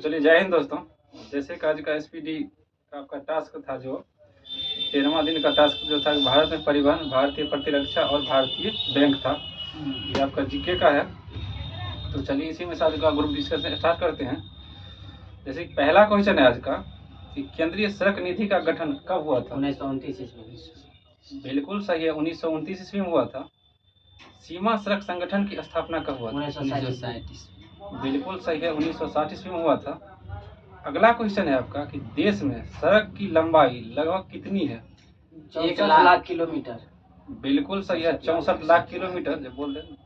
चलिए, जय हिंद दोस्तों। जैसे कि आज का एसपीडी का आपका टास्क था, जो 13वां दिन का टास्क जो था, भारत में परिवहन, भारतीय प्रतिरक्षा और भारतीय बैंक था। ये आपका जीके का है। तो चलिए इसी में आज का ग्रुप डिस्कशन स्टार्ट करते हैं। जैसे कि पहला क्वेश्चन है आज का कि केंद्रीय सड़क निधि का गठन कब हुआ था? 1929 ईस्वी। बिल्कुल सही है, 1929 ईस्वी में हुआ था। सीमा सड़क संगठन की स्थापना कब हुआ था? 1960। बिल्कुल सही है, 1960 ईस्वी में हुआ था। अगला क्वेश्चन है आपका कि देश में सड़क की लंबाई लगभग कितनी है? 1 लाख किलोमीटर। बिल्कुल सही है, 64 लाख किलोमीटर जब बोल रहे हैं।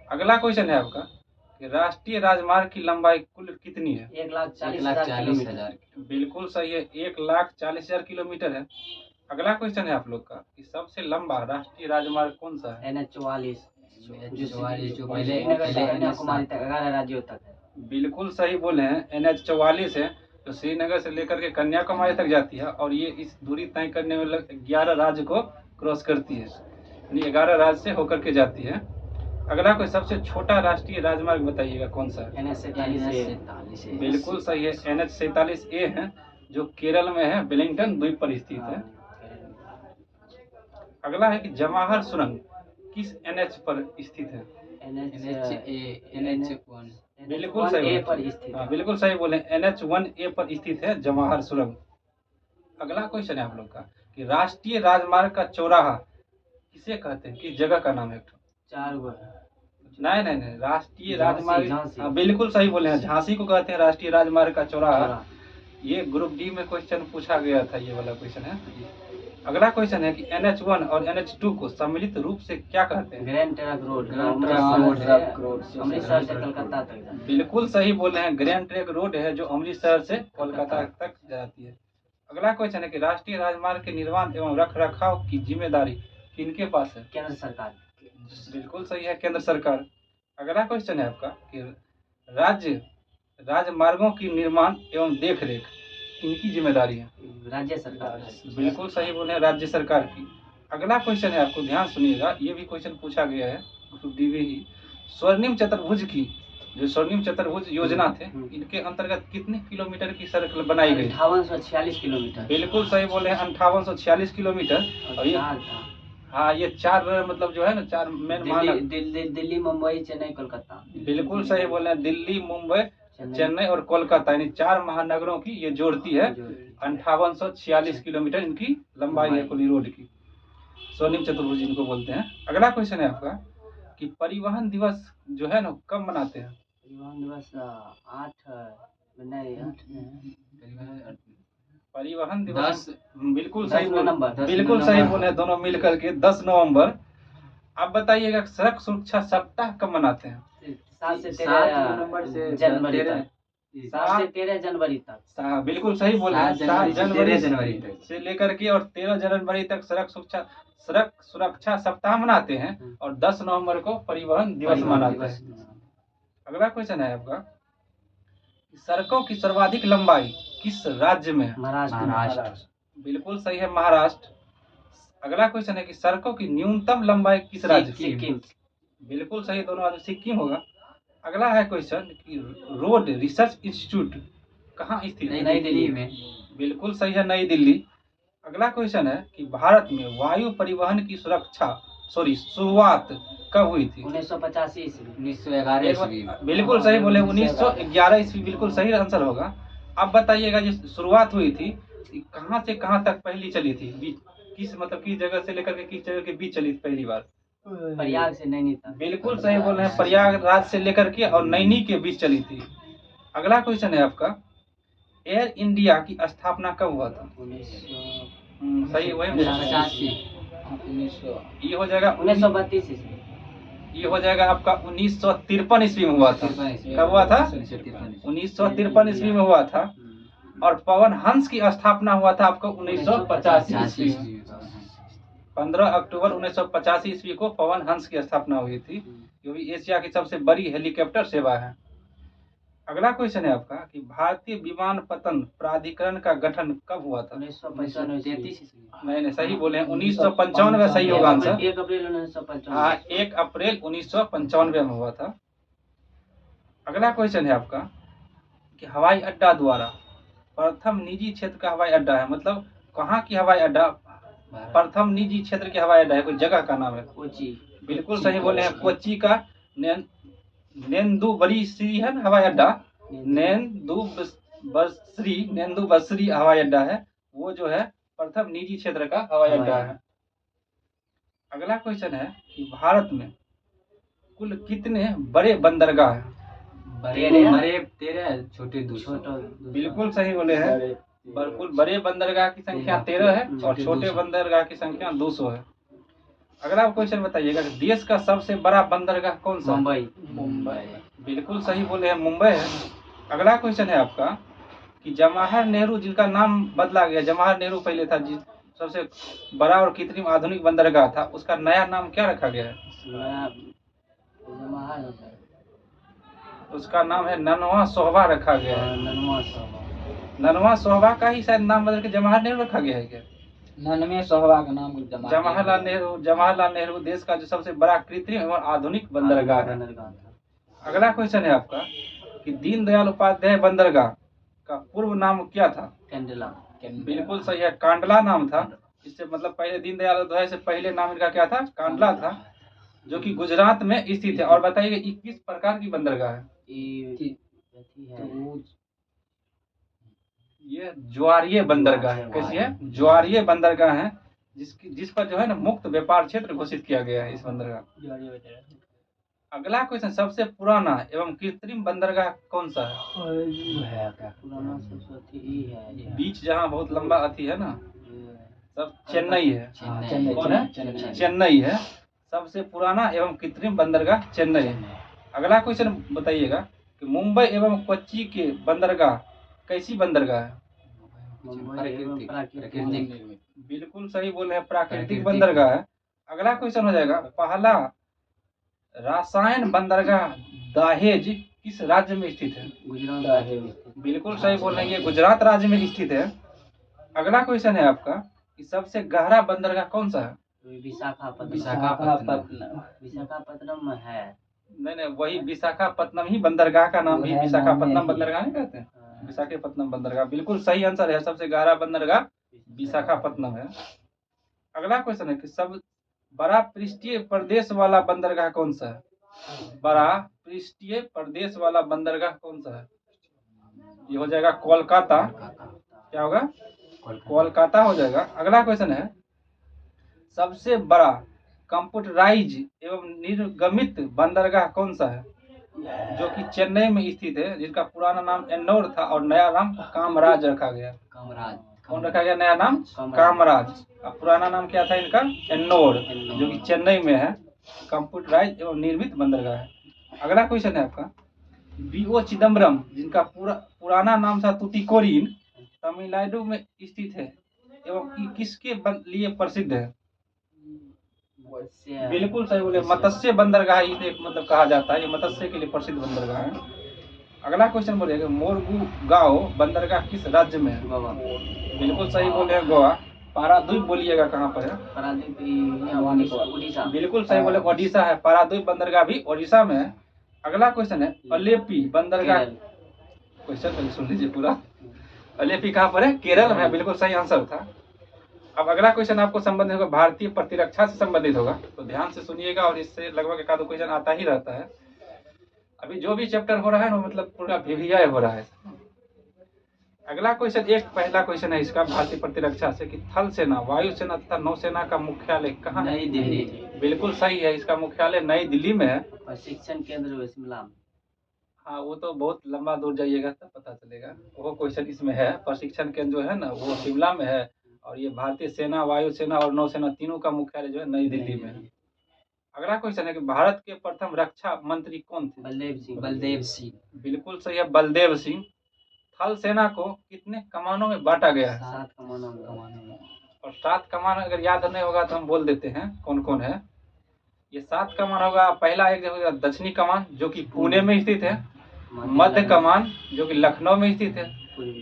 अगला क्वेश्चन है आपका कि राष्ट्रीय राजमार्ग की लंबाई कुल कितनी है? 1,40,000। बिल्कुल सही है, 1,40,000 किलोमीटर है। अगला क्वेश्चन है आप लोग का कि सबसे लंबा राष्ट्रीय राजमार्ग कौन सा है? NH44 जो पहले बिल्कुल से कन्याकुमारी तक 11 राज्यों तक है। बिल्कुल सही बोले हैं, NH44 है जो श्रीनगर से लेकर के कन्याकुमारी तक जाती है, और ये इस दूरी तय करने में 11 राज्य को क्रॉस करती है, यानी 11 राज्य से होकर के जाती है। अगला कोई सबसे छोटा राष्ट्रीय राजमार्ग बताइएगा कौन सा है? NH47। बिल्कुल सही है, NH47A है जो केरल में है, वेलिंगटन द्वीप पर स्थित है। अगला है कि जवाहर सुरंग किस NH पर स्थित है? NH1 बिल्कुल सही पर स्थित है। बिल्कुल सही बोले, NH1A पर स्थित है जवाहर सुरंग। अगला क्वेश्चन है आप लोग का कि राष्ट्रीय राजमार्ग का चौराहा किसे कहते हैं, किस जगह का नाम है? 4 गो। नहीं, राष्ट्रीय राजमार्ग, बिल्कुल सही बोले हैं, झांसी को कहते हैं राष्ट्रीय राजमार्ग का चौराहा। ये ग्रुप डी में क्वेश्चन पूछा गया था, ये वाला क्वेश्चन है। अगला क्वेश्चन है कि NH1 और NH2 को सम्मिलित रूप से क्या कहते हैं? Grand trunk road. अमृतसर से कलकत्ता तक। बिल्कुल सही बोले हैं, ग्रैंड ट्रंक रोड है जो अमृतसर से कोलकाता तक जाती है। अगला क्वेश्चन है कि राष्ट्रीय राजमार्ग के निर्माण एवं रख रखाव की जिम्मेदारी किनके पास है? केंद्र सरकार। बिल्कुल सही है, केंद्र सरकार। अगला क्वेश्चन है आपका कि राज्य राजमार्गों की निर्माण एवं देखरेख इनकी जिम्मेदारी है? राज्य सरकार। बिल्कुल सही बोले, राज्य सरकार की। अगला क्वेश्चन है, आपको ध्यान सुनिएगा, ये भी क्वेश्चन पूछा गया है डीवी ही। स्वर्णिम चतुर्भुज की जो स्वर्णिम चतुर्भुज योजना थे, इनके अंतर्गत कितने किलोमीटर की सड़क बनाई गई? 5846 किलोमीटर। बिल्कुल सही बोले हैं, 5846 किलोमीटर। और ये हाँ, ये 4 मतलब जो है ना, 4 मेन दिल्ली, मुंबई, चेन्नई, कोलकाता। बिल्कुल सही बोले हैं, दिल्ली, मुंबई, चेन्नई और कोलकाता, यानी 4 महानगरों की ये जोड़ती है। 5846 किलोमीटर इनकी लंबाई है कुल रोड की। स्वर्णिम चतुर्भुज इनको बोलते हैं। अगला क्वेश्चन है आपका कि परिवहन दिवस जो है ना कब मनाते हैं? परिवहन दिवस 8 परिवहन दिवस बिल्कुल सही नवंबर। बिल्कुल सही बोले, दोनों मिल करके 10 नवंबर। आप बताइएगा सड़क सुरक्षा सप्ताह कब मनाते हैं? 7 से 13 नवंबर से जनवरी तक। 7 से 13 जनवरी तक। बिल्कुल सही बोले, 7 जनवरी तक से लेकर के और 13 जनवरी तक सड़क सुरक्षा सप्ताह मनाते हैं, और 10 नवंबर को परिवहन दिवस मनाते हैं। अगला क्वेश्चन है आपका, सड़कों की सर्वाधिक लंबाई किस राज्य में है? महाराष्ट्र। बिल्कुल सही है, महाराष्ट्र। अगला क्वेश्चन है कि सड़कों की न्यूनतम लंबाई किस राज्य की? सिक्किम। बिल्कुल सही, दोनों राज्य सिक्किम होगा। अगला है क्वेश्चन कि रोड रिसर्च इंस्टीट्यूट कहाँ स्थित है? नई दिल्ली में। बिल्कुल सही है, नई दिल्ली। अगला क्वेश्चन है कि भारत में वायु परिवहन की शुरुआत कब हुई थी? 1985 ईस्वी। 1911 ईस्वी। बिल्कुल सही बोले, 1911 ईस्वी बिल्कुल सही आंसर होगा। अब बताइएगा ये शुरुआत हुई थी कहाँ से कहाँ तक पहली चली थी, किस जगह से लेकर के किस जगह के बीच चली थी पहली बार? प्रयाग से नैनीताल। बिल्कुल सही बोल रहे हैं, प्रयागराज से लेकर के और नैनी के बीच चली थी। अगला क्वेश्चन है आपका, एयर इंडिया की स्थापना कब हुआ था? सही, वही 1985। ये हो जाएगा 1932 ईस्वी। ये हो जाएगा आपका 1953 ईस्वी में हुआ था। कब हुआ था? 1953 ईस्वी में हुआ था। और पवन हंस की स्थापना हुआ था आपको 1985 ईस्वी। 15 अक्टूबर 1985 ईस्वी को पवन हंस की स्थापना हुई थी, जो भी एशिया की सबसे बड़ी हेलीकॉप्टर सेवा है। अगला क्वेश्चन है आपका कि भारतीय विमानपत्तन प्राधिकरण का गठन कब हुआ था? 1995। नहीं, सही बोले हैं, 1995 सही होगा आंसर। 1 अप्रैल 1995। हाँ, 1 अप्रैल 1995 में हुआ था। अगला क्वेश्चन है आपका कि हवाई अड्डा द्वारा प्रथम निजी क्षेत्र का हवाई अड्डा है, मतलब कहाँ की हवाई अड्डा, प्रथम निजी क्षेत्र के हवाई अड्डा है, कोई जगह का नाम है। कोची। बिल्कुल सही बोले हैं, कोच्चि का नेंदुबरीश्री है ना हवाई अड्डा, नेंदुबश्री हवाई अड्डा है, वो जो है प्रथम निजी क्षेत्र का हवाई अड्डा है। अगला क्वेश्चन है कि भारत में कुल कितने बड़े बंदरगाह हैं? बड़े 13, छोटे 200। बिल्कुल सही बोले हैं, कुल बड़े बंदरगाह की संख्या 13 है और छोटे बंदरगाह की संख्या 200 है। अगला क्वेश्चन बताइएगा, देश का सबसे बड़ा बंदरगाह कौन सा? मुंबई। बिल्कुल सही बोले हैं, मुंबई है। अगला क्वेश्चन है आपका कि जवाहर नेहरू, जिनका नाम बदला गया, जवाहर नेहरू पहले था, जिस सबसे बड़ा और कृत्रिम आधुनिक बंदरगाह था, उसका नया नाम क्या रखा गया है? उसका नाम है ननवा सोहबा रखा गया है। ननवा सोहबा का ही शायद नाम बदल के जवाहर नेहरू रखा गया है क्या? 99 सोहबा का नाम जवाहरलाल नेहरू देश का जो सबसे बड़ा कृत्रिम एवं आधुनिक बंदरगाह है। अगला क्वेश्चन है आपका कि दीनदयाल उपाध्याय बंदरगाह का पूर्व नाम क्या था? कंडला। बिल्कुल सही है, कांडला नाम था। इससे मतलब पहले दीनदयाल उपाध्याय से पहले नाम इनका क्या था? कांडला था, जो कि गुजरात में स्थित है। और बताइए ये किस प्रकार की बंदरगाह है? ये ज्वारीय बंदरगाह है। कैसी है? ज्वारीय बंदरगाह है, जिस पर जो है ना मुक्त व्यापार क्षेत्र घोषित किया गया है इस बंदरगाह। अगला क्वेश्चन, सबसे पुराना एवं कृत्रिम बंदरगाह कौन सा है? बीच जहाँ बहुत लंबा अथी है ना, सब चेन्नई है। कौन है? चेन्नई है। सबसे पुराना एवं कृत्रिम बंदरगाह चेन्नई है। अगला क्वेश्चन बताइएगा कि मुंबई एवं कोच्चि के बंदरगाह कैसी बंदरगाह है? प्राकृतिक। बिल्कुल सही बोले हैं, प्राकृतिक बंदरगाह है। अगला क्वेश्चन हो जाएगा, पहला रासायन बंदरगाह दहेज किस राज्य में स्थित है? गुजरात। बिल्कुल सही बोल रहे हैं, ये गुजरात राज्य में स्थित है। अगला क्वेश्चन है आपका कि सबसे गहरा बंदरगाह कौन सा है? विशाखापत्तनम है। नहीं, वही विशाखापत्तनम ही बंदरगाह का नाम भी विशाखापत्तनम बंदरगाह नहीं कहते हैं? विशाखापत्तनम बंदरगाह बिल्कुल सही आंसर है, सबसे गहरा बंदरगाह विशाखापत्तनम है। अगला क्वेश्चन है कि सब बड़ा पृष्ठीय प्रदेश वाला बंदरगाह कौन सा है? बड़ा पृष्ठीय प्रदेश वाला बंदरगाह कौन सा है? ये हो जाएगा कोलकाता। क्या होगा? कोलकाता हो जाएगा। अगला क्वेश्चन है, सबसे बड़ा कंप्यूटराइज एवं निर्गमित बंदरगाह कौन सा है, जो कि चेन्नई में स्थित है, जिसका पुराना नाम एन्नौर था और नया नाम कामराज रखा गया? कौन रखा गया नया नाम? कामराज। अब पुराना नाम क्या था इनका? एन्नौर, जो कि चेन्नई में है। कंप्यूटराइज एवं निर्मित बंदरगाह है। अगला क्वेश्चन है आपका, B.O. चिदम्बरम, जिनका पुराना नाम था तुतिकोरिन, तमिलनाडु में स्थित है एवं किसके लिए प्रसिद्ध है? बिल्कुल सही बोले, मत्स्य बंदरगाह इसे मतलब कहा जाता है, ये मत्स्य के लिए प्रसिद्ध बंदरगाह है। अगला क्वेश्चन बोलेगा, मोरमुगाओ बंदरगाह किस राज्य में है? गोवा। बिल्कुल सही बोले हैं, गोवा। पारादीप बोलिएगा कहाँ पर है? उड़ीसा। बिल्कुल सही बोले, ओडिशा है। पारादीप बंदरगाह भी ओडिशा में है। अगला क्वेश्चन है, अलेपी बंदरगाह, क्वेश्चन सुन लीजिए पूरा। अलेपी कहाँ पर है? केरल में। बिल्कुल सही आंसर था। अब अगला क्वेश्चन आपको संबंधित होगा, भारतीय प्रतिरक्षा से संबंधित होगा, तो ध्यान से सुनिएगा और इससे लगभग एक आधो क्वेश्चन आता ही रहता है। अभी जो भी चैप्टर हो रहा है ना, मतलब पूरा भिड़िया हो रहा है। अगला क्वेश्चन, एक पहला क्वेश्चन है इसका भारतीय प्रतिरक्षा से कि थल सेना, वायुसेना तथा नौसेना का मुख्यालय कहाँ है? नई दिल्ली। बिल्कुल सही है, इसका मुख्यालय नई दिल्ली में है। प्रशिक्षण केंद्र शिमला में। हाँ, वो तो बहुत लंबा दूर जाइएगा तब पता चलेगा। वो क्वेश्चन इसमें है, प्रशिक्षण केंद्र जो है ना वो शिमला में है, और ये भारतीय सेना, वायुसेना और नौसेना तीनों का मुख्यालय जो है नई दिल्ली में है। अगला क्वेश्चन है कि भारत के प्रथम रक्षा मंत्री कौन थे? बलदेव सिंह। बिल्कुल सही है, बलदेव सिंह। थल सेना को कितने कमानों में बांटा गया है? 7 कमानों में। और 7 कमान अगर याद नहीं होगा तो हम बोल देते हैं कौन कौन है। ये 7 कमान होगा, पहला एक होगा दक्षिणी कमान, जो कि पुणे में स्थित है। मध्य कमान, जो कि लखनऊ में स्थित है।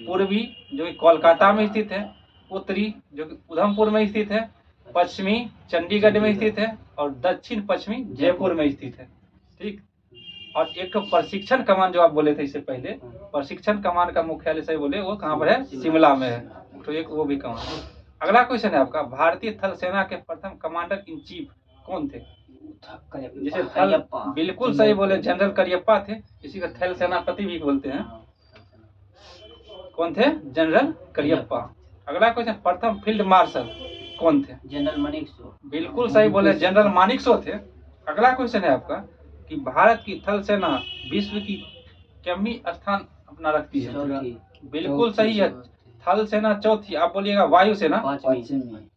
पूर्वी, जो कि कोलकाता में स्थित है। उत्तरी, जो कि उधमपुर में स्थित है। पश्चिमी, चंडीगढ़ में स्थित है। और दक्षिण पश्चिमी, जयपुर में स्थित है। ठीक। और एक प्रशिक्षण कमान जो आप बोले थे इससे पहले, प्रशिक्षण कमान का मुख्यालय सही बोले, वो कहाँ पर है? शिमला में है। तो एक वो भी कमान। अगला क्वेश्चन है आपका, भारतीय थल सेना के प्रथम कमांडर इन चीफ कौन थे? जैसे थल, बिल्कुल सही बोले, जनरल करियप्पा थे। इसी का थल सेनापति भी बोलते हैं। कौन थे? जनरल करियप्पा। अगला क्वेश्चन, प्रथम फील्ड मार्शल कौन थे? जनरल मानेकशॉ। बिल्कुल सही बोले, जनरल मानेकशॉ थे। अगला क्वेश्चन है आपका कि भारत की थल सेना विश्व की कितनी स्थान अपना रखती है? चौथी। बिल्कुल सही है, थल सेना चौथी। आप बोलिएगा वायु सेना, पांचवी।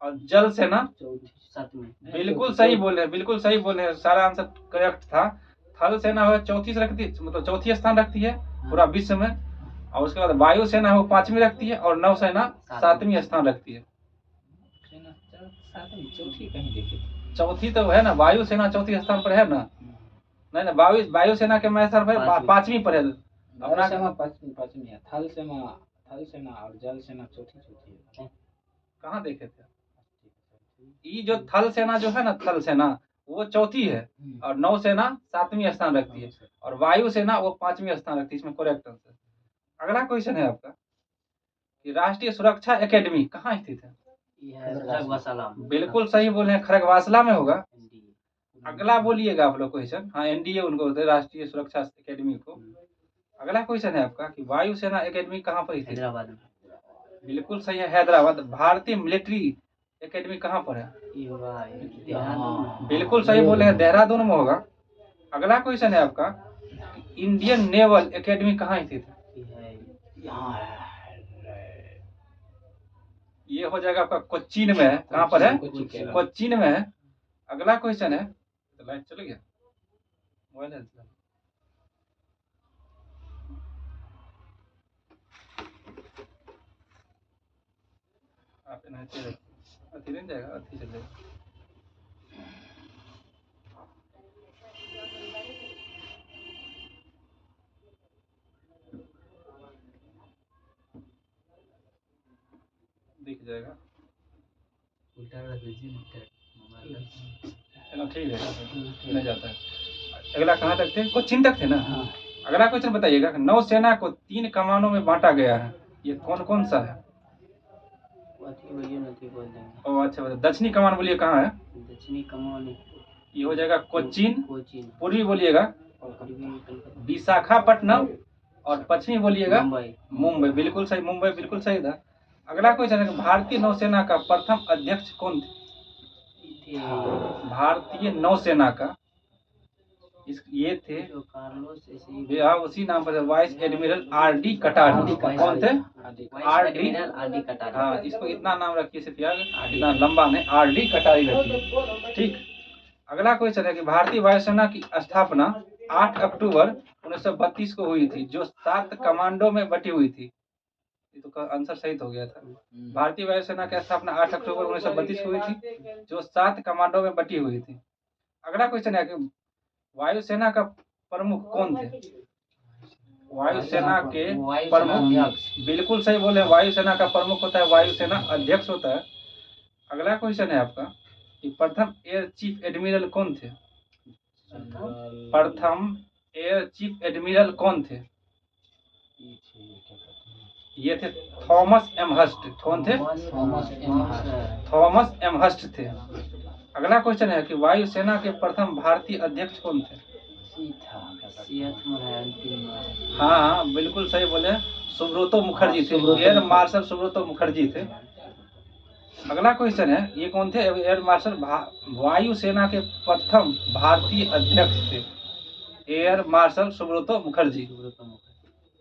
और जल सेना सातवीं। बिल्कुल सही बोले, बिल्कुल सही बोले, सारा आंसर करेक्ट था। थल सेना है चौथी से रखती, मतलब चौथी स्थान रखती है पूरा विश्व में। और उसके बाद वायु सेना है वो पांचवी रखती है, और नौसेना सातवीं स्थान रखती है। चौथी कहीं देखी थी। चौथी तो है ना, वायु सेना चौथी स्थान पर है ना। नहीं वायु सेना के मैं स्थान पर पांचवी पर है अपना। पांचवी है। थल सेना और जल सेना चौथी है। कहाँ देखे थे? ये जो थल सेना जो है ना, थल सेना वो चौथी है, और नौसेना सातवीं स्थान रखती है, और वायु सेना वो पांचवी स्थान रखती है। इसमें करेक्ट आंसर। अगला क्वेश्चन है आपका कि राष्ट्रीय सुरक्षा एकेडमी कहाँ स्थित है? बिल्कुल सही बोले हैं, खरगवासला में होगा। अगला बोलिएगा आप लोग क्वेश्चन। हाँ, एनडीए उनको बोलते हैं, राष्ट्रीय सुरक्षा एकेडमी को। अगला क्वेश्चन है आपका कि वायु सेना एकेडमी कहाँ पर स्थित है? हैदराबाद में। बिल्कुल सही है, हैदराबाद। भारतीय मिलिट्री एकेडमी कहाँ पर है? बिल्कुल सही बोले हैं, देहरादून में होगा। अगला क्वेश्चन है आपका, इंडियन नेवल एकेडमी कहाँ स्थित है? ये हो जाएगा आपका कोच्चिन में है। कहाँ पर है? कोच्चिन में है। अगला क्वेश्चन है, तो लाइट चल गया, मोबाइल है? आप अथी नहीं जाएगा, अथी चल जाएगा। दिख जाएगा, चलो ठीक है, नहीं जाता है। अगला कहाँ तक थे? कोच्चिन तक थे ना। अगला क्वेश्चन बताइएगा, नौसेना को 3 कमानों में बांटा गया है, ये कौन कौन सा है? ओ अच्छा, दक्षिणी कमान बोलिए कहाँ है? दक्षिणी कमान ये हो जाएगा कोच्चिन। पूर्वी बोलिएगा विशाखापट्टनम, और पश्चिमी बोलिएगा मुंबई। बिल्कुल सही, मुंबई बिल्कुल सही था। अगला क्वेश्चन है, भारतीय नौसेना का प्रथम अध्यक्ष कौन थे? भारतीय नौसेना का ये थे, हाँ उसी नाम पर, वाइस एडमिरल आर.डी. कटारिया। कौन थे? आर.डी. कटारिया। हाँ, इसको इतना नाम रखिए सिर्फ यार, इतना लंबा नहीं, आर.डी. कटारिया रखिए। ठीक। अगला क्वेश्चन है कि भारतीय वायुसेना की स्थापना 8 अक्टूबर 1932 को हुई थी, जो 7 कमांडो में बटी हुई थी। ये तो आंसर सही तो हो गया था। भारतीय वायुसेना की स्थापना 8 अक्टूबर 1932 को हुई थी, जो 7 कमांडो में बटी हुई थी। अगला क्वेश्चन है कि वायुसेना का प्रमुख कौन थे? वायुसेना के प्रमुख, बिल्कुल सही बोले, वायुसेना का प्रमुख होता है वायुसेना अध्यक्ष होता है। अगला क्वेश्चन है आपका कि प्रथम एयर चीफ एडमिरल कौन थे? प्रथम एयर चीफ एडमिरल कौन थे? ये थे थॉमस एम हस्ट। कौन थे? थॉमस एम हस्ट थे। अगला क्वेश्चन है कि वायुसेना के प्रथम भारतीय अध्यक्ष कौन थे? हाँ बिल्कुल सही बोले, सुब्रतो मुखर्जी थे, एयर मार्शल सुब्रतो मुखर्जी थे। अगला क्वेश्चन है, ये कौन थे? एयर मार्शल वायुसेना के प्रथम भारतीय अध्यक्ष थे, एयर मार्शल सुब्रतो मुखर्जी।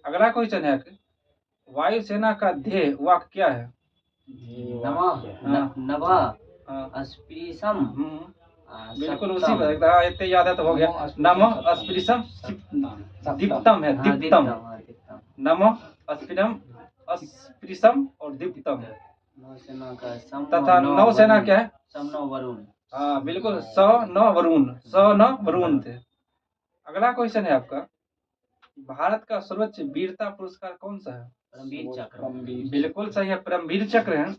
अगला क्वेश्चन है, वायुसेना का ध्येय वाक्य क्या है? अस्पृशम। बिल्कुल उसी पर, इतने याद है तो हो गया। नमः अस्पृशम दीप्तम है, दीप्तम। नमः अस्पृशम और दीप्तम। तथा नौसेना क्या है? वरुण। हाँ बिल्कुल, स न वरुण थे। अगला क्वेश्चन है आपका, भारत का सर्वोच्च वीरता पुरस्कार कौन सा है? परमवीर चक्र। बिल्कुल सही है, परमवीर चक्र है।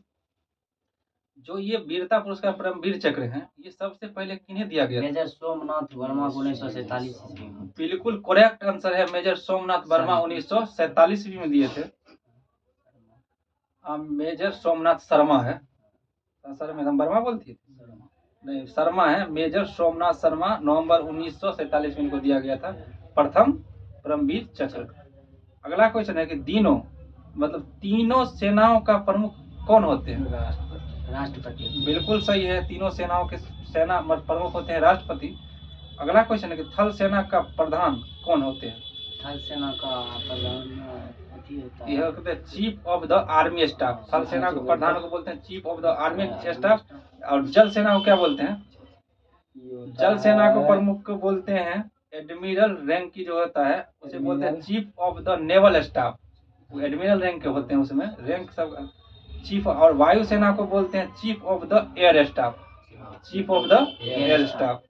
जो ये वीरता पुरस्कार परमवीर चक्र है, ये सबसे पहले किन्हें दिया गया था? मेजर सोमनाथ वर्मा को 1947 ईस्वी में। बिल्कुल करेक्ट आंसर है, मेजर सोमनाथ वर्मा 1947 ईस्वी में दिए थे। मेजर सोमनाथ शर्मा है, सर मैडम वर्मा बोलती है नहीं, शर्मा है, मेजर सोमनाथ शर्मा नवंबर 1947 में इनको दिया गया था प्रथम परमवीर चक्र। अगला क्वेश्चन है कि तीनों सेनाओं का प्रमुख कौन होते हैं? राष्ट्रपति। बिल्कुल सही है, तीनों सेनाओं के सेना प्रमुख होते हैं राष्ट्रपति। अगला क्वेश्चन है कि थल सेना का प्रधान कौन होते हैं? थल सेना का प्रधान यह कहते हैं chief of the army staff. थल सेना को प्रधान को बोलते हैं chief of the army staff. और जल सेना को क्या बोलते हैं? जल सेना को प्रमुख को बोलते हैं एडमिरल रैंक की जो होता है उसे बोलते हैं chief of the naval staff. वो एडमिरल रैंक के होते हैं, उसमें रैंक सब चीफ। और वायु सेना को बोलते हैं chief of the air staff, chief of the air staff.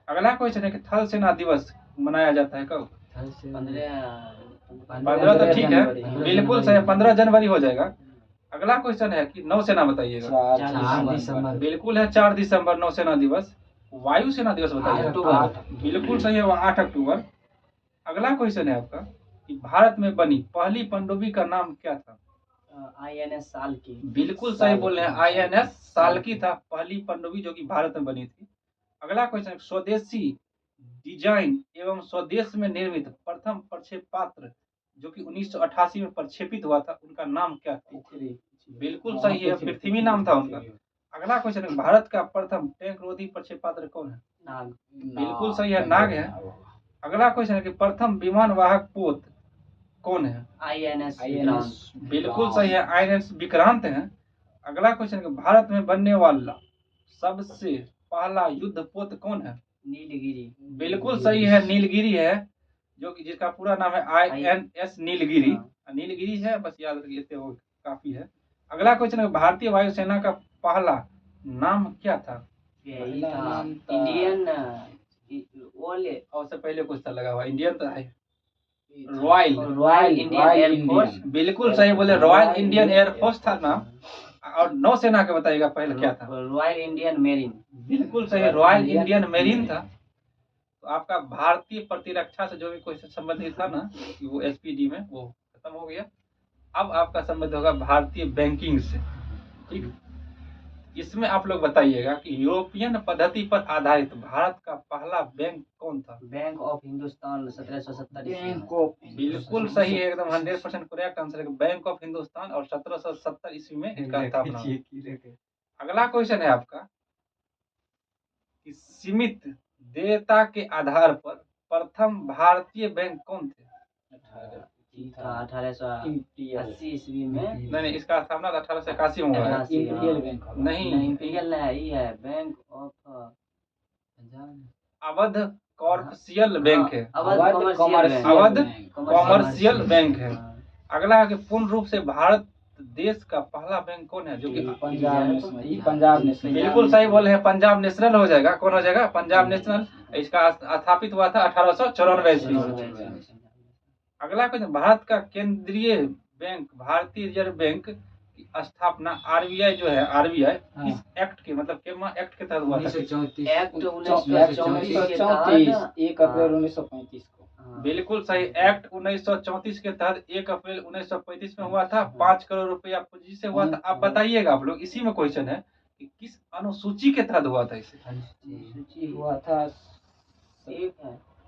अगला क्वेश्चन है कि थल सेना दिवस मनाया जाता है कब? 15 तो ठीक है, बिल्कुल सही, 15 जनवरी हो जाएगा। अगला क्वेश्चन है कि नौसेना बताइएगा। 4 दिसंबर। बिल्कुल है, 4 दिसंबर नौसेना दिवस। वायु सेना दिवस बताइएगा। बिल्कुल सही है, वो 8 अक्टूबर। अगला क्वेश्चन है आपका कि भारत में बनी पहली पनडुब्बी का नाम क्या था? INS साल्की। बिल्कुल सही बोल रहे हैं, INS साल्की था पहली पनडुब्बी जो कि भारत में बनी थी। अगला क्वेश्चन, स्वदेशी डिजाइन एवं स्वदेश में निर्मित प्रथम प्रक्षेपास्त्र जो कि 1988 में प्रक्षेपित हुआ था, उनका नाम क्या था? बिल्कुल सही है, पृथ्वी नाम था उनका। अगला क्वेश्चन है, भारत का प्रथम टैंक रोधी प्रक्षेपास्त्र कौन है? नाग। बिल्कुल सही है, नाग है। अगला क्वेश्चन है कि प्रथम विमान वाहक पोत कौन है? INS। बिल्कुल सही है, INS विक्रांत है। अगला क्वेश्चन है कि भारत में बनने वाला सबसे पहला युद्ध पोत कौन है? नीलगिरी। बिल्कुल सही है, नीलगिरी है, जो कि जिसका पूरा नाम है INS नीलगिरी। नीलगिरी है, बस याद रखिए, वो काफी है। अगला क्वेश्चन है भारतीय वायुसेना का पहला नाम क्या था? इंडियन और उससे पहले कुछ था लगा हुआ, इंडियन तो है, रॉयल इंडियन एयरफोर्स। बिल्कुल सही बोले, रॉयल इंडियन एयरफोर्स था नाम। और नौसेना का बताइएगा पहले क्या था? Royal Indian marine. बिल्कुल सही, रॉयल इंडियन मेरीन था। तो आपका भारतीय प्रतिरक्षा से जो भी क्वेश्चन संबंधित था ना कि वो SPD में वो खत्म हो गया। अब आपका संबंध होगा भारतीय बैंकिंग से, ठीक। इसमें आप लोग बताइएगा कि यूरोपियन पद्धति पर आधारित भारत का पहला बैंक कौन था? बैंक ऑफ हिंदुस्तान 1770 बिल्कुल सही है, एकदम 100% करेक्ट आंसर है, बैंक ऑफ हिंदुस्तान, और 1770 ईस्वी में इसका स्थापना हुआ। अगला क्वेश्चन है आपका कि सीमित देयता के आधार पर प्रथम भारतीय बैंक कौन थे? 1880 ईस्वी में। नहीं, इसका स्थापना 1881 में हुआ है। इंपीरियल बैंक नहीं, इंपीरियल है bank of Awadh commercial bank है, अवध कॉमर्शियल बैंक है। अगला है कि पूर्ण रूप से भारत देश का पहला बैंक कौन है? जो कि पंजाब नेशनल। बिल्कुल सही बोले हैं, पंजाब नेशनल हो जाएगा। कौन हो जाएगा? पंजाब नेशनल। इसका स्थापित हुआ था 1894 ईस्वी में। अगला क्वेश्चन, भारत का केंद्रीय बैंक भारतीय रिजर्व बैंक की स्थापना RBI जो है, RBI इस एक्ट के केमा एक्ट के तहत हुआ था? एक्ट 1934 1 अप्रैल 1935 को। बिल्कुल सही, एक्ट 1934 के तहत 1 अप्रैल 1935 में हुआ था। 5 करोड़ रुपया पूंजी से हुआ था। अब बताइएगा आप लोग, इसी में क्वेश्चन है कि किस अनुसूची के तहत हुआ था इसे? अनुसूची हुआ था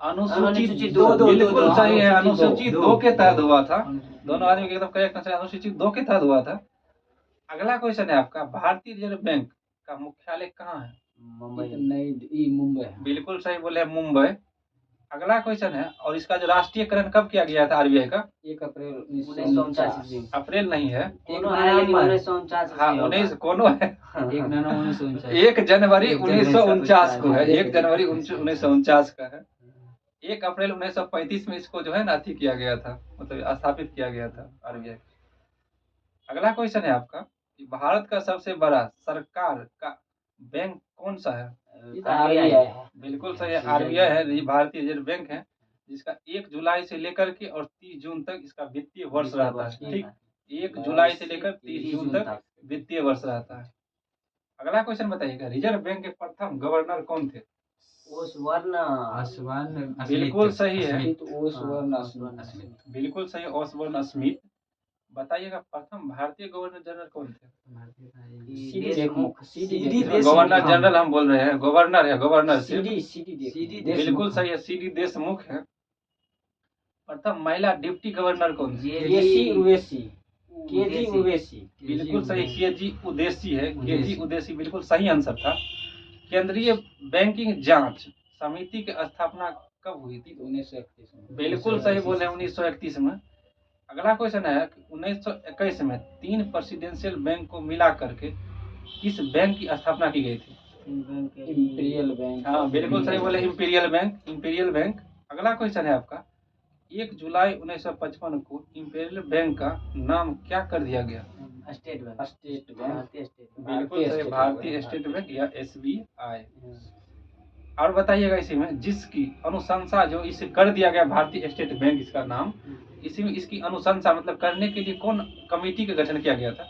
अनुसूची 2। बिल्कुल सही है, अनुसूची 2 के तहत हुआ था। दोनों आदमी के एकदम करेक्ट आंसर, अनुसूची 2 के तहत हुआ था। अगला क्वेश्चन है आपका, भारतीय रिजर्व बैंक का मुख्यालय कहाँ है? मुंबई। बिल्कुल सही बोले, मुंबई। अगला क्वेश्चन है, और इसका जो राष्ट्रीयकरण कब किया गया था RBI का? 1 अप्रैल 1949। अप्रैल नहीं है, 1949। हाँ 19 कोनो है, 1 जनवरी 1949 को है, 1 जनवरी 1949 का है। 1 अप्रैल 1935 में इसको जो है ना अथी किया गया था, मतलब स्थापित किया गया था RBI। अगला क्वेश्चन है आपका कि भारत का सबसे बड़ा सरकार का बैंक कौन सा है? बिल्कुल सही है, RBI है, भारतीय रिजर्व बैंक है, जिसका 1 जुलाई से लेकर के और 30 जून तक इसका वित्तीय वर्ष रहता है, ठीक। 1 जुलाई से लेकर 30 जून तक वित्तीय वर्ष रहता है। अगला क्वेश्चन बताइएगा, रिजर्व बैंक के प्रथम गवर्नर कौन थे? ओसबर्न बिल्कुल सही है, स्मिथ। बिल्कुल सही, ओसबर्न स्मिथ। बताइएगा प्रथम भारतीय गवर्नर जनरल कौन थे? गवर्नर जनरल हम बोल रहे हैं, गवर्नर है, गवर्नर से बिल्कुल सही है, सीडी देशमुख है। प्रथम महिला डिप्टी गवर्नर कौन थी? बिल्कुल सही, केजी उदेसी है, केजी उदेसी बिल्कुल सही आंसर था। केंद्रीय बैंकिंग जांच समिति की स्थापना कब हुई थी? 1931 बिल्कुल सही बोले, 1931 में। अगला क्वेश्चन है 1921 में 3 प्रेसिडेंशियल बैंक को मिला करके किस बैंक की स्थापना की गई थी? Imperial bank. हाँ बिल्कुल सही बोले, इंपीरियल बैंक, इंपीरियल बैंक। अगला क्वेश्चन है आपका, 1 जुलाई 1955 को इंपीरियल बैंक का नाम क्या कर दिया गया? State bank. बिल्कुल सही, भारतीय स्टेट बैंक या SBI। और बताइएगा इसी में जिसकी अनुशंसा जो इसे कर दिया गया भारतीय स्टेट बैंक इसका नाम, इसी में इसकी अनुशंसा मतलब करने के लिए कौन कमेटी का गठन किया गया था?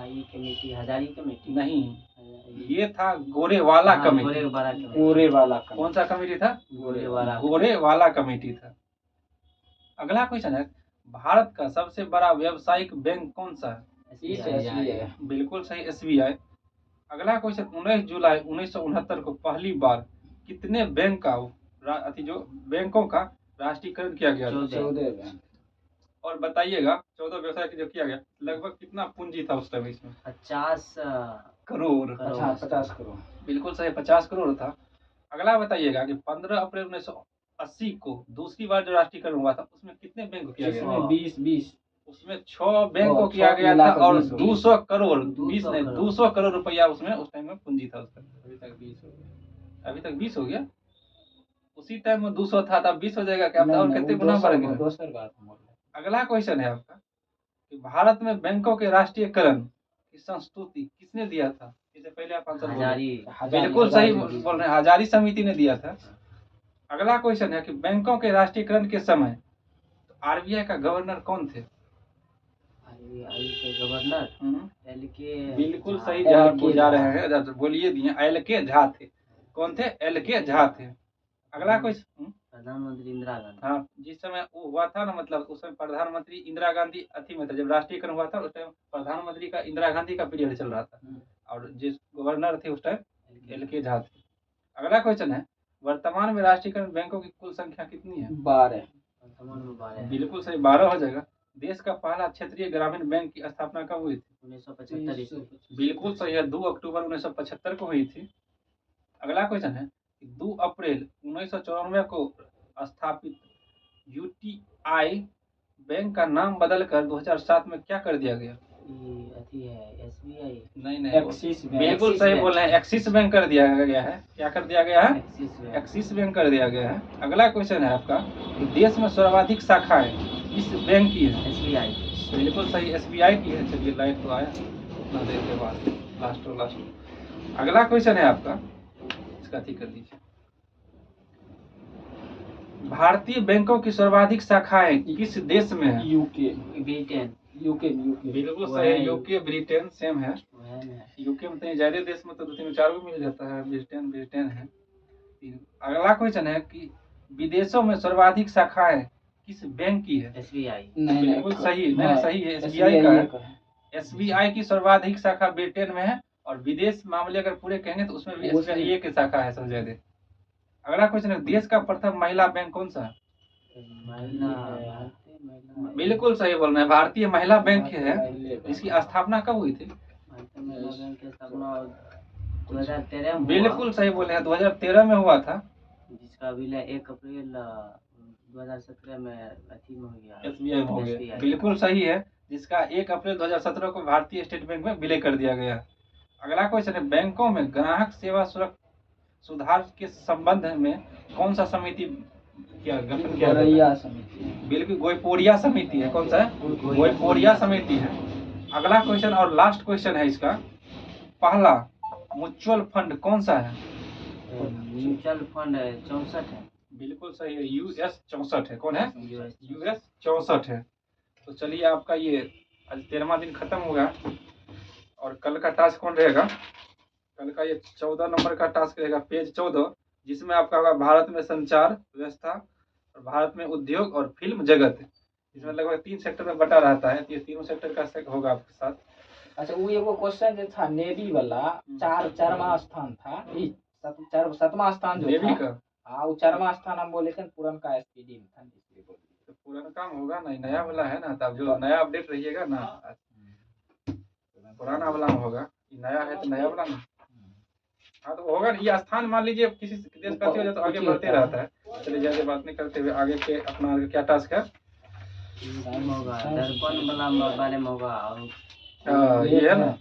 ये कमेटी हजारी कमेटी नहीं, ये था गोरेवाला कमेटी। गोरेवाला कौन सा कमेटी था? गोरेवाला कमेटी था। अगला क्वेश्चन है, भारत का सबसे बड़ा व्यावसायिक बैंक कौन सा है? SBI। बिल्कुल सही, SBI। अगला क्वेश्चन, 19 जुलाई 1969 को पहली बार कितने बैंक का जो बैंकों का राष्ट्रीयकरण किया गया था? 14 बैंक। और बताइएगा 14 व्यवसाय जो किया गया लगभग कितना पूंजी था उस टाइम इसमें? 50 करोड़। 50 करोड़। बिल्कुल सही, 50 करोड़ था। अगला बताइएगा कि 15 अप्रैल 1980 को दूसरी बार जो राष्ट्रीयकरण हुआ था उसमें कितने बैंक को किया गया? 20 उसमें 6 बैंक को किया गया था और 200 करोड़, 20 नहीं 200 करोड़ रुपया उसमें उस टाइम में पूंजी था उसका। अभी तक 20 हो गया, उसी टाइम में 200 था, तब 20 हो जाएगा क्या? और कितने गुना बढ़ गया? अगला क्वेश्चन है आपका कि भारत में बैंकों के राष्ट्रीयकरण की संस्तुति किसने दिया था? इससे पहले आप आंसर बोलिए। बिल्कुल सही बोल रहे हैं, हजारी समिति ने दिया था। अगला क्वेश्चन है कि बैंकों के राष्ट्रीयकरण के समय RBI का गवर्नर कौन थे? गवर्नर बिल्कुल सही, जहाँ जा रहे हैं बोलिए दिए, LK झा थे। कौन थे? LK झा थे। अगला क्वेश्चन, प्रधानमंत्री इंदिरा गांधी। हाँ, जिस समय वो हुआ था ना, मतलब उस समय प्रधानमंत्री इंदिरा गांधी अथी में था, जब राष्ट्रीयकरण हुआ था उस टाइम प्रधानमंत्री का इंदिरा गांधी का पीरियड चल रहा था और जिस गवर्नर थे उस टाइम LK झा थे। अगला क्वेश्चन है, वर्तमान में राष्ट्रीयकरण बैंकों की कुल संख्या कितनी है? 12। बिल्कुल सही, 12 हो जाएगा। देश का पहला क्षेत्रीय ग्रामीण बैंक की स्थापना कब हुई थी? 1975। बिल्कुल सही है, 2 अक्टूबर 1975 को हुई थी। अगला क्वेश्चन है, 2 अप्रैल 1994 को स्थापित UTI बैंक का नाम बदलकर 2007 में क्या कर दिया गया? SBI नहीं, एक्सिस बैंक। बिल्कुल सही बोल रहे हैं, एक्सिस बैंक कर दिया गया है। क्या कर दिया गया है? एक्सिस बैंक कर दिया गया है। अगला क्वेश्चन है आपका, देश में सर्वाधिक शाखाएं किस बैंक की है? SBI। बिल्कुल सही, SBI की है। चलिए, लाइट तो आया उतना देर के बाद, लास्ट। अगला क्वेश्चन है आपका, इसका ठीक कर दीजिए, भारतीय बैंकों की सर्वाधिक शाखाएं किस देश में है? ब्रिटेन। बिल्कुल सही, UK ब्रिटेन सेम है। UK में तो ज्यादा देश में तो 2-3-4 को मिल जाता है, ब्रिटेन है। अगला क्वेश्चन है कि विदेशों में सर्वाधिक शाखाएं किस बैंक की है? SBI। बिल्कुल सही, नहीं सही है, SBI का है। SBI की सर्वाधिक शाखा ब्रिटेन में है और विदेश मामले अगर पूरे कहेंगे तो उसमें भी SBI की शाखा है सबसे ज्यादा। अगला क्वेश्चन है, देश का प्रथम महिला बैंक कौन सा है? बिल्कुल सही बोल रहे हैं, भारतीय महिला बैंक है। इसकी स्थापना कब हुई थी? 2013 में। बिल्कुल सही बोले हैं, 2013 में हुआ था। जिसका विलय 1 अप्रैल 2017 में अथी में हो गया, SBI में हो गया। बिल्कुल सही है, जिसका 1 अप्रैल 2017 को भारतीय स्टेट बैंक में विलय कर दिया गया। अगला क्वेश्चन है, बैंकों में ग्राहक सेवा सुधार के संबंध में कौन सा समिति गठन किया गया? बिल्कुल गोयपोरिया समिति है। कौन सा है? गोयपोरिया समिति है। अगला क्वेश्चन और लास्ट क्वेश्चन है इसका, पहला म्यूचुअल फंड कौन सा है? म्यूचुअल फंड 64 है। बिल्कुल सही है, US 64 है। कौन है? US 64 है। तो चलिए, आपका ये आज 13वां दिन खत्म होगा और कल का टास्क कौन रहेगा? कल का ये 14 नंबर का टास्क रहेगा, पेज 14, जिसमें आपका होगा भारत में संचार व्यवस्था और भारत में उद्योग और फिल्म जगत। इसमें लगभग 3 सेक्टर में बटा रहता है, तो ये तीनों सेक्टर का होगा आपके साथ। अच्छा, वो एगो क्वेश्चन जो था नेवी वाला, चारवा स्थान था, सातवां स्थान जो नेवी था, का हाँ वो चारवा स्थान हम बोले थे, पुरनका एसपीडी में था, इसलिए बोल दिए। तो पुराना काम होगा ना, नया वाला है ना, तब जो नया अपडेट रहिएगा ना, पुराना वाला में होगा, नया है तो नया वाला ना। हाँ तो होगा ना, ये स्थान मान लीजिए किसी देश का हो जाए तो आगे बढ़ते रहता है। चलिए ज्यादा बात नहीं करते हुए आगे के अपना क्या टास्क है? होगा दर्पण वाला बारे में होगा, और ये है ना,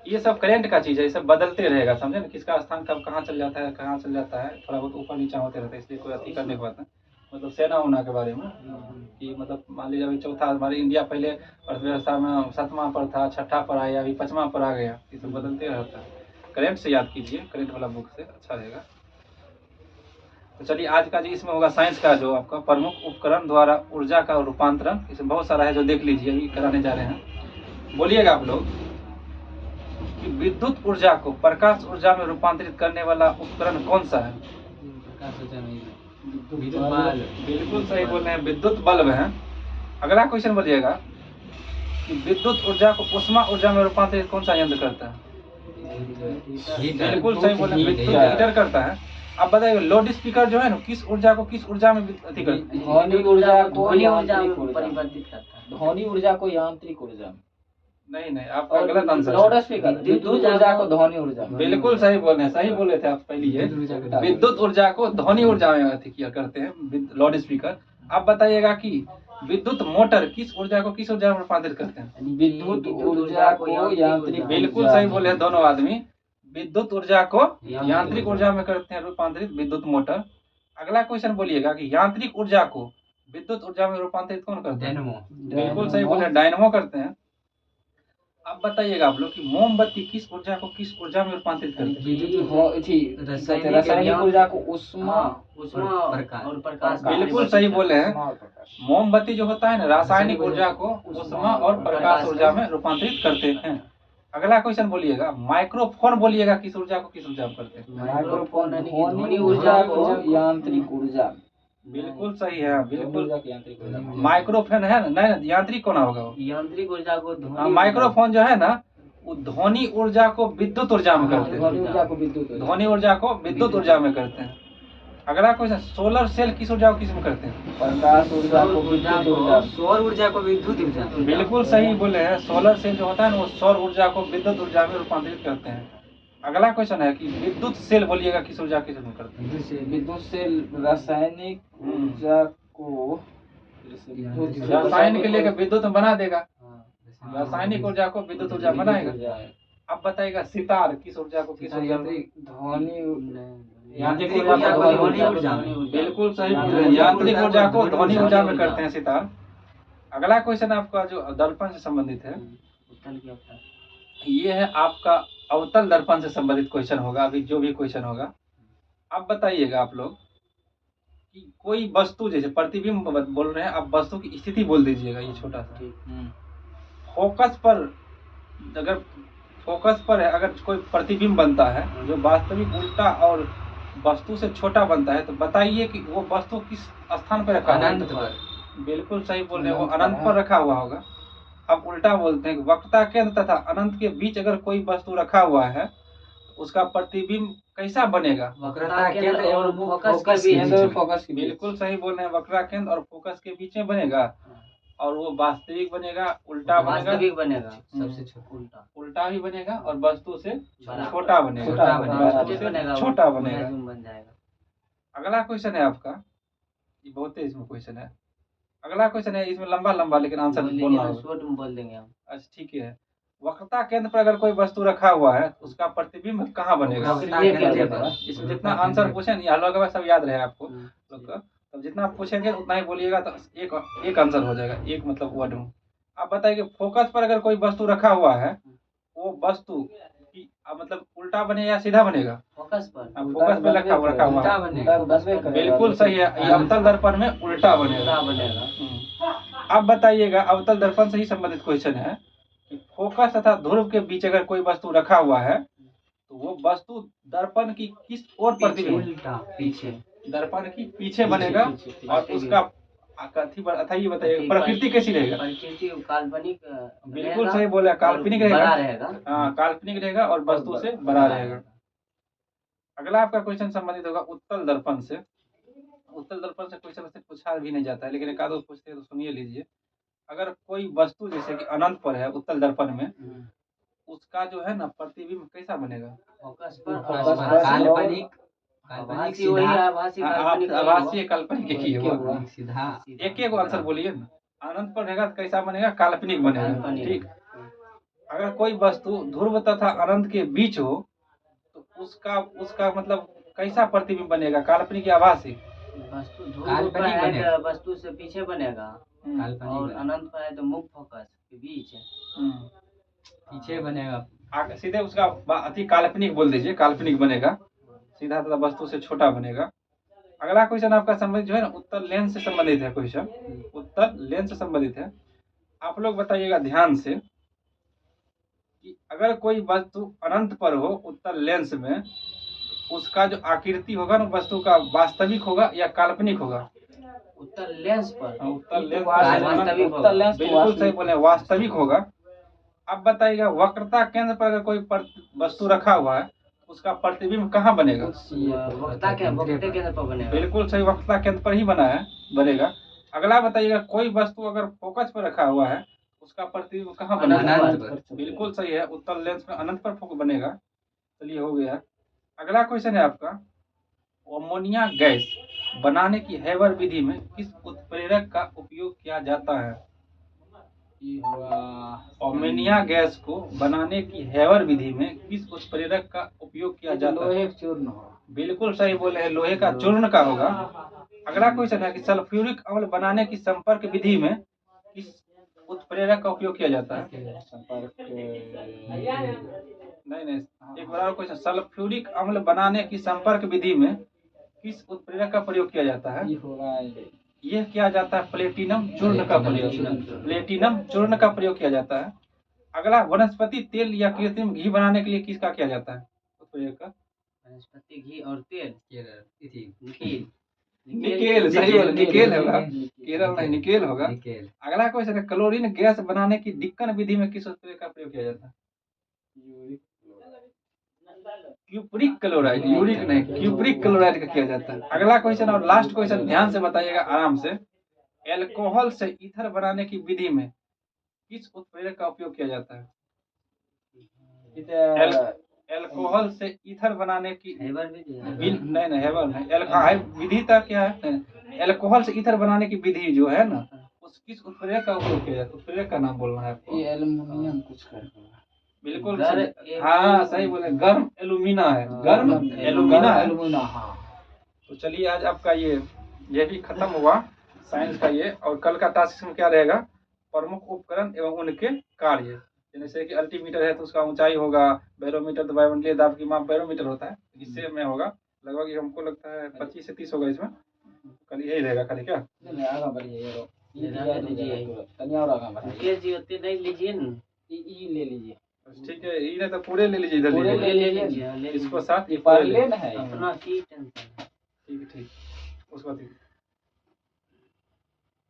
ये सब करेंट का चीज है, ये सब बदलते रहेगा, समझे ना, किसका स्थान कब कहाँ चल जाता है, कहाँ चल जाता है, थोड़ा बहुत ऊपर नीचा होते रहता है, इसलिए कोई अति करने की बात है। मतलब सेना होना के बारे में कि मतलब मान लीजिए अभी चौथा, हमारे इंडिया पहले अर्थव्यवस्था में 7वां पर था, 6ठा पर आया, अभी 5वां पर आ गया, ये सब बदलते रहता है। करेंट से याद कीजिए, करेंट वाला बुक से अच्छा रहेगा। तो चलिए आज का जो इसमें होगा साइंस का जो आपका प्रमुख उपकरण द्वारा ऊर्जा का रूपांतरण, इसमें बहुत सारा है जो देख लीजिए, अभी कराने जा रहे हैं। बोलिएगा आप लोग कि विद्युत ऊर्जा को प्रकाश ऊर्जा में रूपांतरित करने वाला उपकरण कौन सा है? बिल्कुल सही बोल रहे हैं, विद्युत बल्ब है। अगला क्वेश्चन बोलिएगा कि विद्युत ऊर्जा को उष्मा ऊर्जा में रूपांतरित कौन सा यंत्र करता है? बिल्कुल सही बोल रहे हैं, विद्युत हीटर करता है। अब बताइए लाउड स्पीकर जो है ना, किस ऊर्जा को किस ऊर्जा में अति करता है? ध्वनि ऊर्जा को परिवर्तित करता है। ध्वनि ऊर्जा को यांत्रिक ऊर्जा में। नहीं आपका गलत आंसर। लाउड स्पीकर विद्युत ऊर्जा को ध्वनि ऊर्जा में। बिल्कुल सही बोल रहे हैं, सही बोले थे आप पहले, ये विद्युत ऊर्जा को ध्वनि ऊर्जा में अति किया करते हैं लाउड स्पीकर। आप बताइएगा कि विद्युत मोटर किस ऊर्जा को किस ऊर्जा में रूपांतरित करते हैं? विद्युत ऊर्जा को यांत्रिक। बिल्कुल सही बोले हैं दोनों आदमी, विद्युत ऊर्जा को यांत्रिक ऊर्जा में करते हैं रूपांतरित विद्युत मोटर। अगला क्वेश्चन बोलिएगा कि यांत्रिक ऊर्जा को विद्युत ऊर्जा में रूपांतरित कौन करते हैं? बिल्कुल सही बोले, डायनमो करते हैं। अब बताइएगा आप लोग कि मोमबत्ती किस ऊर्जा को किस ऊर्जा में रूपांतरित करते हैं? रासायनिक ऊर्जा को उष्मा और प्रकाश। बिल्कुल सही बोले हैं, मोमबत्ती जो होता है ना, रासायनिक ऊर्जा को उष्मा और प्रकाश ऊर्जा में रूपांतरित करते हैं। अगला क्वेश्चन बोलिएगा, माइक्रोफोन बोलिएगा किस ऊर्जा को किस ऊर्जा में करते हैं? माइक्रोफोन ध्वनि ऊर्जा को यांत्रिक ऊर्जा। बिल्कुल सही है, बिल्कुल। माइक्रोफोन है ना, नहीं यांत्रिक कौन होगा वो? यांत्रिक ऊर्जा को माइक्रोफोन जो है ना, वो ध्वनि ऊर्जा को विद्युत ऊर्जा में करते हैं, ध्वनि ऊर्जा को विद्युत ऊर्जा में करते हैं। अगला क्वेश्चन, सोलर सेल किस ऊर्जा को किस में करते हैं? प्रकाश ऊर्जा को विद्युत ऊर्जा। सौर ऊर्जा को विद्युत ऊर्जा। बिल्कुल सही बोले हैं, सोलर सेल जो होता है ना, वो सौर ऊर्जा को विद्युत ऊर्जा में रूपांतरित करते हैं। अगला क्वेश्चन है कि विद्युत सेल बोलिएगा किस ऊर्जा किस में करते हैं? विद्युत सेल रासायनिक ऊर्जा को, रसायन के लिए विद्युत बना देगा, रासायनिक ऊर्जा को विद्युत ऊर्जा बनाएगा। अब बताइएगा सितार किस ऊर्जा को किस ऊर्जा में? यांत्रिक ऊर्जा को ध्वनि ऊर्जा। बिल्कुल सही बोल रहे हैं, यांत्रिक ऊर्जा को ध्वनि ऊर्जा में करते हैं सितार। अगला क्वेश्चन आपका जो दर्पण से संबंधित है, ये है आपका अवतल दर्पण से संबंधित क्वेश्चन होगा, अभी जो भी क्वेश्चन होगा। अब बताइएगा आप लोग कि कोई वस्तु, जैसे प्रतिबिंब बोल रहे हैं, आप वस्तु की स्थिति बोल दीजिएगा, ये छोटा सा फोकस पर, अगर फोकस पर है, अगर कोई प्रतिबिंब बनता है जो वास्तविक उल्टा और वस्तु से छोटा बनता है, तो बताइए कि वो वस्तु किस स्थान पर रखा है? बिल्कुल सही बोल रहे हैं, वो अनंत पर रखा हुआ होगा। अब उल्टा बोलते हैं कि वक्रता केंद्र तथा अनंत के बीच अगर कोई वस्तु रखा हुआ है, तो उसका प्रतिबिंब कैसा बनेगा? वक्रता केंद्र और फोकस के बीच। बिल्कुल सही बोल रहे हैं, वक्रता केंद्र और फोकस के बीच में बनेगा, और वो वास्तविक बनेगा, उल्टा बनेगा, वास्तविक बनेगा, सबसे छोटा उल्टा भी बनेगा, और वस्तु से छोटा बनेगा, छोटा बनेगा। बन जाएगा। अगला क्वेश्चन है आपका, ये बहुत तेज में क्वेश्चन है। अगला क्वेश्चन है, इसमें लंबा लंबा लेकिन आंसर बोलना होगा। शॉर्ट में बोल देंगे हम। अच्छा ठीक है। वक्रता केंद्र पर अगर कोई वस्तु रखा हुआ है, उसका प्रतिबिंब कहाँ बनेगा? इसमें जितना आंसर पूछे यहाँ लोग सब याद रहे आपको लोग का, तो जितना जितना पूछेंगे उतना ही बोलिएगा, तो एक आंसर हो जाएगा, एक मतलब वर्ड में। आप बताइए कि फोकस पर अगर कोई वस्तु रखा हुआ है, वो वस्तु की मतलब उल्टा बनेगा या सीधा बनेगा? फोकस पर रखा हुआ है। बिल्कुल सही है, ये अवतल दर्पण में उल्टा बनेगा। अब बताइएगा, अवतल दर्पण से ही संबंधित क्वेश्चन है कि फोकस तथा ध्रुव के बीच अगर कोई वस्तु रखा हुआ है तो वो वस्तु दर्पण की किस ओर प्रतिबिंब, उल्टा पीछे, दर्पण की पीछे बनेगा। और उसका अथा ये बताइए प्रकृति कैसी रहेगा? प्रकृति काल्पनिक बिल्कुल सही बोला, काल्पनिक बड़ा रहेगा। रहेगा। हाँ, काल्पनिक रहेगा और वस्तु से बड़ा रहेगा। अगला आपका क्वेश्चन संबंधित होगा उत्तल दर्पण से। उत्तल दर्पण से क्वेश्चन वैसे पूछा भी नहीं जाता है, लेकिन एक आध पूछते हैं तो सुनिए लीजिए। अगर कोई वस्तु जैसे कि अनंत पर है उत्तल दर्पण में, उसका जो है ना प्रतिबिंब कैसा बनेगा? फोकस पर काल्पनिक आभासी, वही आभासी काल्पनिक आभासीय काल्पनिक एक ही होगा। सीधा एक एक आंसर बोलिए ना। अनंत पर रहेगा तो कैसा बनेगा? काल्पनिक बनेगा। ठीक। अगर कोई वस्तु ध्रुव तथा अनंत के बीच हो तो उसका उसका मतलब कैसा प्रतिबिंब बनेगा? काल्पनिक या आभासी? वस्तु ध्रुव पर है तो वस्तु से पीछे बनेगा, और अनंत पर है तो मुक्त फोकस के बीच पीछे बनेगा। सीधे उसका अति काल्पनिक बोल दीजिए, काल्पनिक बनेगा, सीधा तथा वस्तु से छोटा बनेगा। अगला क्वेश्चन आपका संबंधित जो है ना उत्तल लेंस से संबंधित है। क्वेश्चन उत्तल लेंस से संबंधित है। आप लोग बताइएगा ध्यान से कि अगर कोई वस्तु अनंत पर हो उत्तल लेंस में, तो उसका जो आकृति होगा ना वस्तु का वास्तविक होगा या काल्पनिक होगा? उत्तल लेंस पर, उत्तल लेंस वास्तविक होगा। बिल्कुल सही बोले, वास्तविक होगा। अब बताइएगा वक्रता केंद्र पर अगर कोई वस्तु रखा हुआ है उसका प्रतिबिंब कहाँ बनेगा? वक्रता केंद्र पर बनेगा। बिल्कुल सही, वक्रता केंद्र पर ही बनेगा। अगला बताइएगा कोई वस्तु अगर फोकस पर रखा हुआ है उसका प्रतिबिंब कहाँ बनेगा? अनंत पर। बिल्कुल सही है, उत्तल लेंस में अनंत पर फोकस बनेगा। चलिए हो गया। अगला क्वेश्चन है आपका अमोनिया गैस बनाने की हैबर विधि में किस उत्प्रेरक का उपयोग किया जाता है? अमोनिया गैस को बनाने की हैबर विधि में किस उत्प्रेरक का उपयोग किया जाता है? लोहे का चूर्ण हो। बिल्कुल सही बोले हैं, लोहे का चूर्ण का होगा। अगला क्वेश्चन है कि सल्फ्यूरिक अम्ल बनाने की संपर्क विधि में किस उत्प्रेरक का उपयोग किया जाता है? नहीं, एक बार और क्वेश्चन, सल्फ्यूरिक अम्ल बनाने की संपर्क विधि में किस उत्प्रेरक का प्रयोग किया जाता है? यह किया जाता है प्लेटिनम चूर्ण का प्रयोग। प्लेटिनम चूर्ण का प्रयोग किया जाता है। अगला वनस्पति तेल या कृत्रिम घी बनाने के लिए किसका किया जाता है उत्प्रेरक का? वनस्पति घी और तेल, निकेल। सही बोले, निकेल होगा। केरल नहीं, निकेल होगा। अगला क्वेश्चन है क्लोरीन गैस बनाने की डिक्कन विधि में किस उत्प्रेरक का प्रयोग किया जाता है? क्यूप्रिक क्लोराइड, यूरिक नहीं, क्यूप्रिक क्लोराइड का किया जाता है। अगला क्वेश्चन और लास्ट क्वेश्चन ध्यान से बताइएगा आराम से। एल्कोहल से ईथर बनाने की विधि में किस उत्प्रेरक का उपयोग किया जाता है? एल्कोहल से ईथर बनाने की नहीं हैबर नहीं, विधि तक क्या है? एल्कोहल से ईथर बनाने की विधि जो है ना उस किस उत्प्रेरक का उपयोग किया जाता है? उत्प्रेरक का नाम बोलना है आपको। एल्युमिनियम कुछ कर। बिल्कुल हाँ सही बोले, गर्म एलुमिना है, गर्म एलुमिना है। तो चलिए आज आपका ये भी खत्म हुआ साइंस का ये। और कल का टास्क में क्या रहेगा? प्रमुख उपकरण एवं उनके कार्य। जैसे कि अल्टीमीटर है तो उसका ऊंचाई होगा, बैरोमीटर तो वायुमंडलीय दाब की माप बैरोमीटर होता है, इससे में होगा लगभग हमको लगता है 25 से 30 होगा इसमें। कल यही रहेगा खाली क्या? ले लीजिए। ठीक है, ये तो पूरे ले लीजिए, इधर ले लीजिए, इसको साथ लेना है अपना की टेंशन। ठीक, उसके बाद